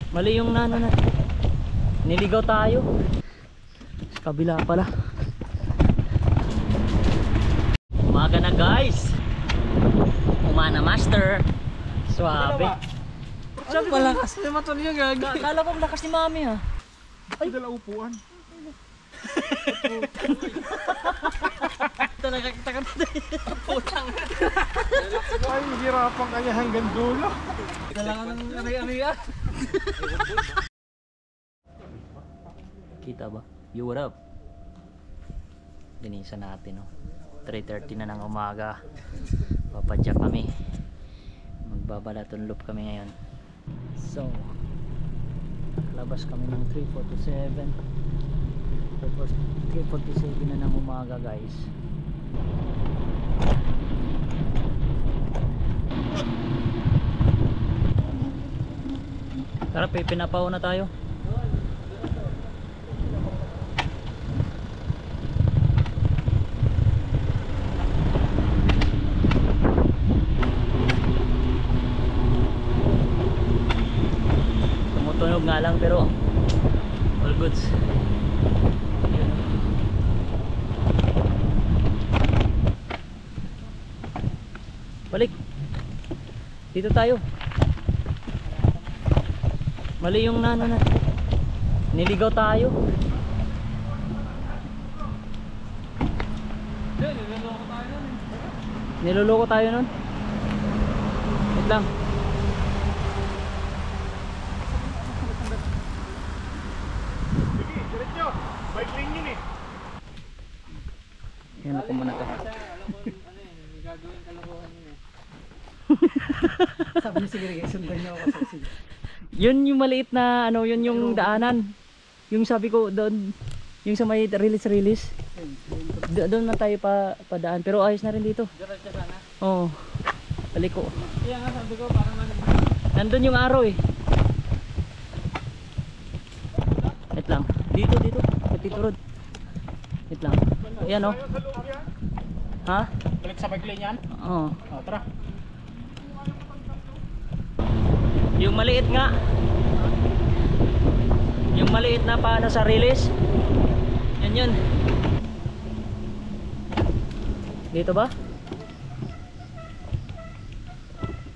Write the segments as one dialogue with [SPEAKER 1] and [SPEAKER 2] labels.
[SPEAKER 1] Mali yung nano na. Niligaw tayo. Sa kabila pala. Umaga na guys. Umana master. Suabe.
[SPEAKER 2] Sabi malakas na matol yung gagi.
[SPEAKER 1] Kala ko lakas ni mami ha.
[SPEAKER 2] Ay, dala upuan.
[SPEAKER 1] Talaga kita ka putang.
[SPEAKER 2] Ay, hirapan kanya hanggang dulo. Kailangan ng ari-ariya.
[SPEAKER 1] Kita ba? You, what up? Dinisa natin, oh. 3:30 na ng umaga. Papadyak kami. Magbabalaton loop kami ngayon. So, labas kami ng 3:47. 3:47 na ng umaga, guys. Tara, pinapaw na tayo. Tumutunog nga lang pero all goods. Yun. Balik. Dito tayo. Mali yung nano na. Niligaw tayo. Niloloko tayo nun. Wait lang.
[SPEAKER 2] Diretso, bike lane yun eh.
[SPEAKER 1] Yan ako muna to.
[SPEAKER 2] Gagawin kalokohan yun eh. Sabi niya sige, sundan niyo ako sa sige.
[SPEAKER 1] Yun yung maliit na ano, yun yung daanan. Yung sabi ko doon, yung sa may release. Doon na tayo padaan, pero ayos na rin dito.
[SPEAKER 2] Diretso sana.
[SPEAKER 1] Oo. Balik ko.
[SPEAKER 2] Kaya nga sabi ko parang
[SPEAKER 1] Nandun yung araw eh. Wait lang. Dito. Petito Road. Wait lang. Ayan oh. Ha?
[SPEAKER 2] balik sa bike lane yan.
[SPEAKER 1] Oo.
[SPEAKER 2] Oh, tara.
[SPEAKER 1] Yung maliit nga. Yung maliit na paano sa release. Yan yun. Dito ba?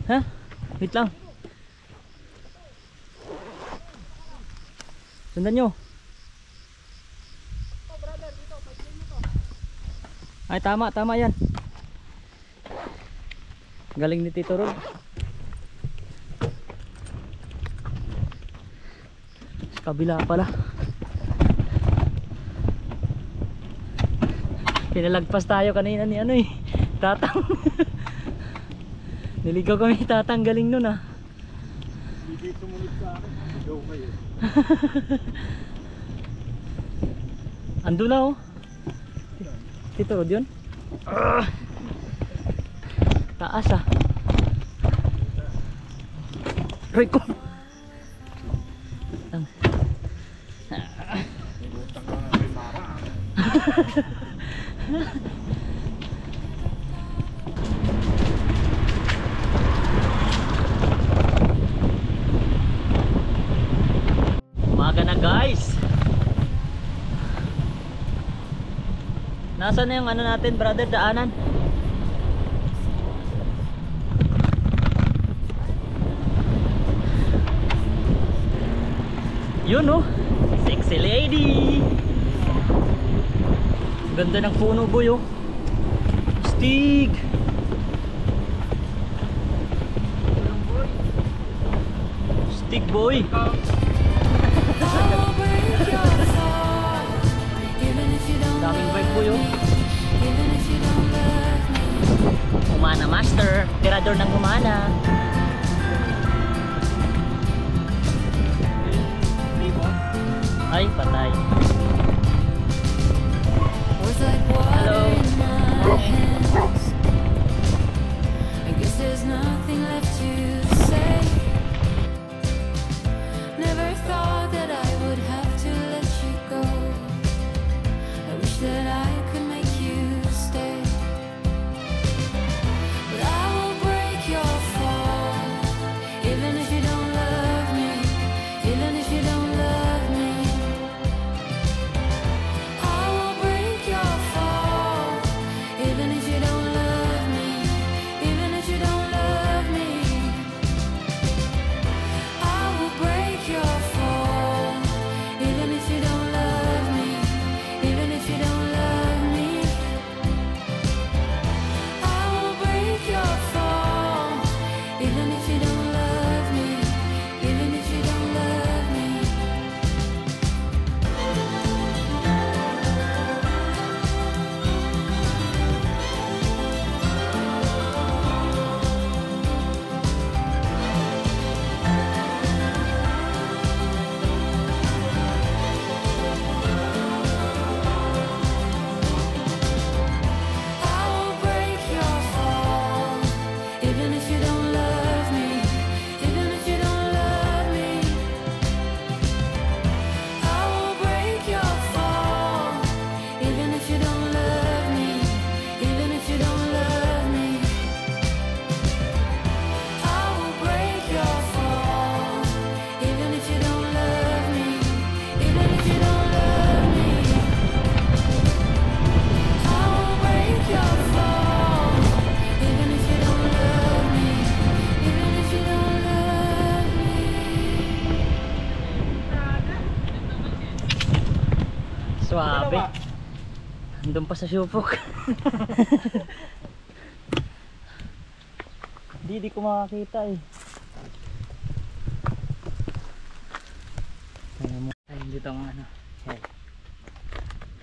[SPEAKER 1] Ha? Wait lang. Sundan nyo. Ay tama yan. Galing ni Tito Rod. Sa kabila pala. Pinalagpas tayo kanina ni ano eh, Tatang. Niligaw kami Tatang, galing nun ah.
[SPEAKER 2] Hindi sumunod sa akin. Sigaw kayo.
[SPEAKER 1] Ando na oh. Tito Rod yun? Taas ah. Roy ko.
[SPEAKER 2] Butang ka na kay Mara.
[SPEAKER 1] Umaga na guys. Nasaan na yung ano natin brother, daanan? Yun oh, sexy lady. Ganda ng puno boy oh. Stig. Stig boy. Daming bike boy oh. Umana master, tirador ng umana. Ay, patay. Hello.
[SPEAKER 3] I guess there's nothing left to say. Never thought that I would have to let you go. I wish that I could make you stay. But I will break your fall, even if you don't love me,
[SPEAKER 1] Swabe. Andun pa sa supok. Di ko makakita eh. Ay, dito ang ano. Hey.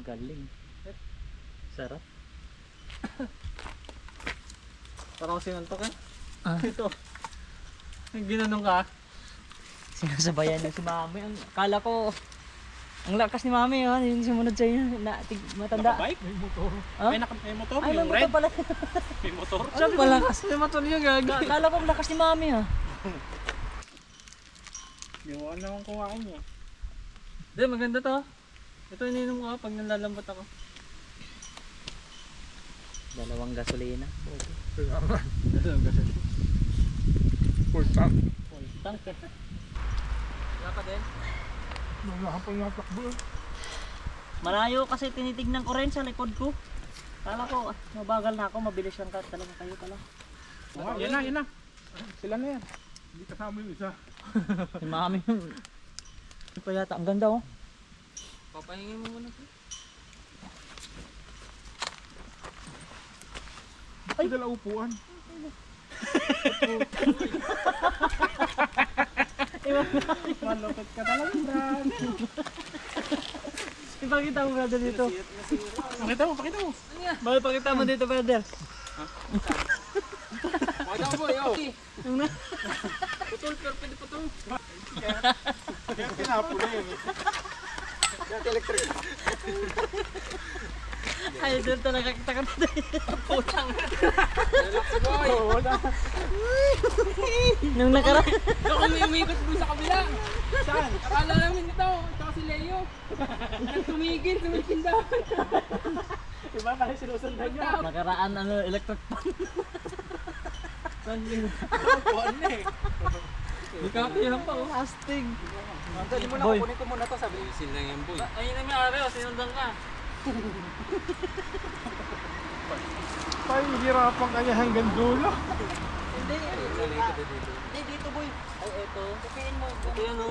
[SPEAKER 1] Galing. Sarap.
[SPEAKER 2] Parang sinuntok eh.
[SPEAKER 1] Ah.
[SPEAKER 2] Ito. Ginanong ka.
[SPEAKER 1] Sinasabayan niya si mami. Kala ko, ang lakas ni mami ha. Yung sumunod sa inyo. Matanda.
[SPEAKER 2] Bike? May motor.
[SPEAKER 1] Ah?
[SPEAKER 2] May motor.
[SPEAKER 1] Ay, may
[SPEAKER 2] Yung
[SPEAKER 1] motor
[SPEAKER 2] red.
[SPEAKER 1] pala.
[SPEAKER 2] May motor.
[SPEAKER 1] Sabi ko lakas.
[SPEAKER 2] May motor niya gaga.
[SPEAKER 1] Kala ko ang lakas ni mami ha.
[SPEAKER 2] Hindi ko alam kung kuhain niya. Hindi, maganda to. Ito ininom ko pag nalalambot ako.
[SPEAKER 1] Dalawang gasolina.
[SPEAKER 2] Full tank.
[SPEAKER 1] Full tank eh.
[SPEAKER 2] Wala pa din.
[SPEAKER 4] Wala kang pangyatakbo.
[SPEAKER 1] Malayo kasi tinitignan ko rin sa likod ko. Kala ko, mabagal na ako, mabilis lang ka. Talaga kayo pala.
[SPEAKER 2] Oh, yan na, yan na. Sila na yan.
[SPEAKER 4] Hindi kasama yung isa.
[SPEAKER 1] Si mami. Ito pa yata, ang ganda oh.
[SPEAKER 2] Papahingin mo muna ito.
[SPEAKER 4] Ay, dala upuan.
[SPEAKER 2] Malupit ka talaga, Brad.
[SPEAKER 1] Ipakita mo brother dito.
[SPEAKER 2] Pakita mo, pakita mo.
[SPEAKER 1] Bakit pakita mo dito brother?
[SPEAKER 2] Pakita mo, yo. Putol, pero pwede putol.
[SPEAKER 4] Kaya pinapula yun eh.
[SPEAKER 1] Ay, doon talaga kita ka dito.
[SPEAKER 2] Putang. Relax, boy.
[SPEAKER 1] Nung nakaraan.
[SPEAKER 2] Ito kami umikot doon sa kabila. Saan? Akala namin ito. Ito si Leo. Tumigil, tumitindahan. Iba tayo sinusundan niya.
[SPEAKER 1] Nakaraan ano, electric pan.
[SPEAKER 2] Buwan na eh. Hindi ka kailang pa oh.
[SPEAKER 1] Astig.
[SPEAKER 2] Dali mo lang,
[SPEAKER 1] Boy.
[SPEAKER 2] kunin ko muna to. Sabi niyo sila yan, boy. Ayun na may ari, sinundan ka.
[SPEAKER 4] Ay, hirapan kanya hanggang dulo.
[SPEAKER 1] Hindi. Hindi, dito boy. Ay, eto. Tupiin mo.
[SPEAKER 2] Ayan o.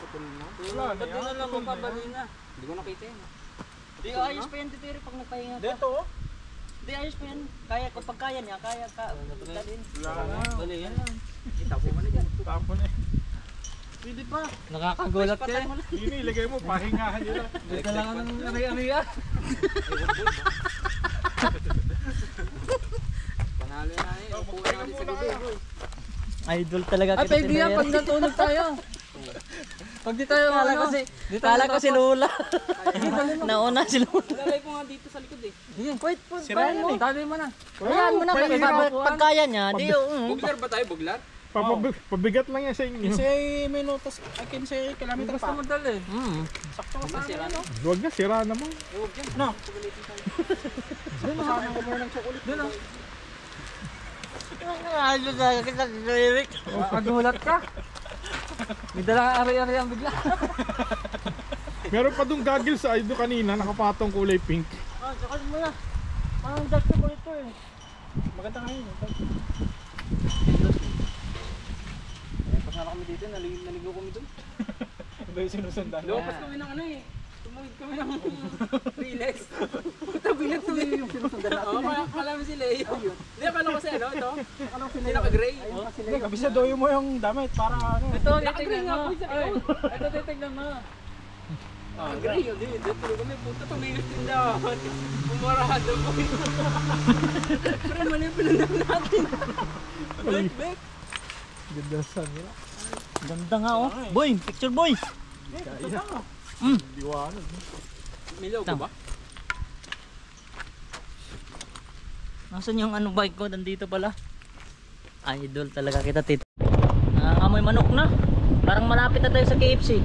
[SPEAKER 4] Wala na
[SPEAKER 2] Ba't
[SPEAKER 4] yan.
[SPEAKER 2] dinala mo pa balina? Hindi ko nakita yun.
[SPEAKER 1] Di ayos pa yan titiri pag nagpahinga ka.
[SPEAKER 4] Dito oh.
[SPEAKER 1] Di ayos pa yan. Kaya ko pag kaya niya, kaya ka. Punta din.
[SPEAKER 4] Wala na.
[SPEAKER 2] Bali yan lang. Itapo mo na dyan.
[SPEAKER 4] Tapon eh.
[SPEAKER 1] Pwede pa.
[SPEAKER 2] Nakakagulat ka eh.
[SPEAKER 4] Yun eh, ilagay mo, pahingahan nila.
[SPEAKER 2] Dito lang ang ari-ariya. Panalo na eh. Upo na natin sa gabi.
[SPEAKER 1] Idol talaga
[SPEAKER 2] Ay,
[SPEAKER 1] kita
[SPEAKER 2] pwede yan pag natulog tayo. Pag di tayo
[SPEAKER 1] Kala ko si Lola. Nauna si Lola.
[SPEAKER 2] Lalay ko nga dito sa likod eh.
[SPEAKER 1] Wait,
[SPEAKER 2] Sirayan mo. Tali mo na.
[SPEAKER 1] Hayaan mo na. Pag kaya niya, di
[SPEAKER 2] Buglar ba tayo? Buglar?
[SPEAKER 4] Pabigat lang yan sa inyo.
[SPEAKER 2] May notas. I can say kilometer pa. Gusto mo dali. Sakto ka sa akin ano?
[SPEAKER 4] Huwag na, sira naman.
[SPEAKER 2] Huwag yan. No. Kasama ko muna ng chocolate. Doon ah.
[SPEAKER 1] Ayos na kita Eric.
[SPEAKER 2] Kagulat ka. May dalang ari-ari ang bigla.
[SPEAKER 4] Meron pa dong goggles sa doon kanina, nakapatong kulay pink.
[SPEAKER 1] Ah, sakas mo na. Parang dagsa ko ito eh.
[SPEAKER 2] Maganda nga yun. Pas na kami dito, naligo kami doon.
[SPEAKER 4] Ito yung sinusundan.
[SPEAKER 2] Lupas kami ng ano eh. Tumuhid kami ng relax. Puta bilat to eh. Yung sinusundan natin. Oo, akala mo si Leo. Hindi, akala ko si ano, ito. Akala ko si Leo. Naka-gray.
[SPEAKER 4] Hindi, kabisadoyo mo yung damit para ano.
[SPEAKER 1] Ito,
[SPEAKER 2] Naka-gray nga po sa iyo.
[SPEAKER 1] Ito, titignan mo.
[SPEAKER 2] Naka-gray yun. Dito tuloy kami. Puta, tumingin tindahan. Umarado po. Pero mali yung pinundan natin. Back.
[SPEAKER 4] Ganda sa nila.
[SPEAKER 1] Ganda nga oh. Boy, picture boy.
[SPEAKER 4] Liwanag.
[SPEAKER 2] May logo ba?
[SPEAKER 1] Nasaan yung ano bike ko? Nandito pala. Idol talaga kita tito. Amoy manok na. Parang malapit na tayo sa KFC.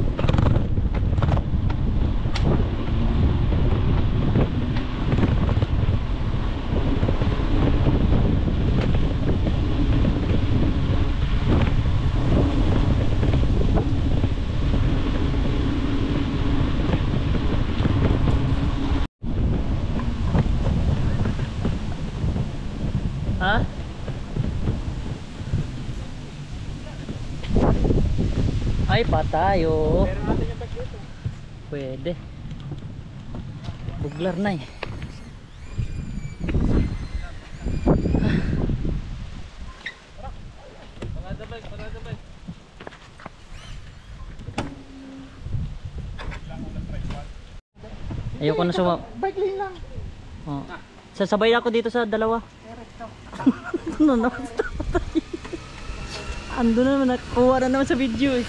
[SPEAKER 1] Ha? Ay, patayo.
[SPEAKER 2] Meron natin yung bag dito.
[SPEAKER 1] Pwede. Buglar na eh. Ayoko na suma.
[SPEAKER 4] Bike lane lang.
[SPEAKER 1] Oh. Sasabay ako dito sa dalawa. No, no. Ando na naman, nakuha na naman sa video eh.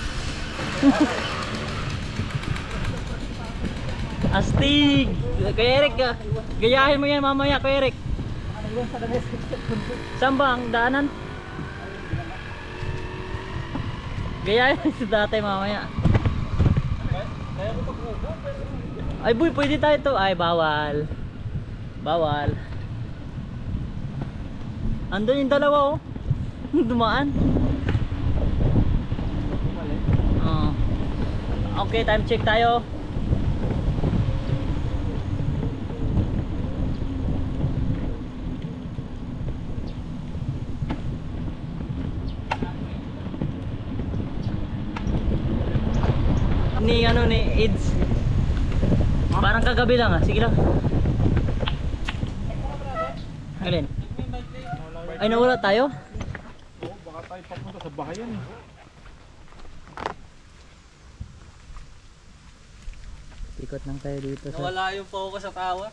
[SPEAKER 1] Astig! Kuya Eric, gayahin mo yan mamaya, Kuya Eric. Saan ba ang daanan? Gayahin sa dati mamaya. Ay boy, pwede tayo to. Ay, bawal. Bawal. Andun yung dalawa oh. Dumaan. Oh. Okay, time check tayo. Ni ano ni AIDS. Parang kagabi lang ah. Sige lang. Alin? Ay, nawala tayo?
[SPEAKER 4] Oo, baka tayo papunta sa bahayan eh.
[SPEAKER 1] Ikot lang tayo dito sa...
[SPEAKER 2] Nawala yung focus sa tower.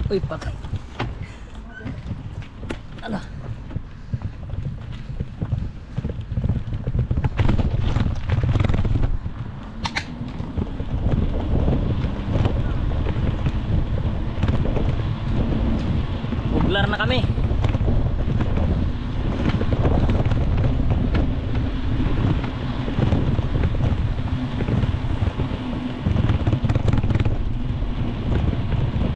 [SPEAKER 1] Uy, patay. Ano? Buglar na kami.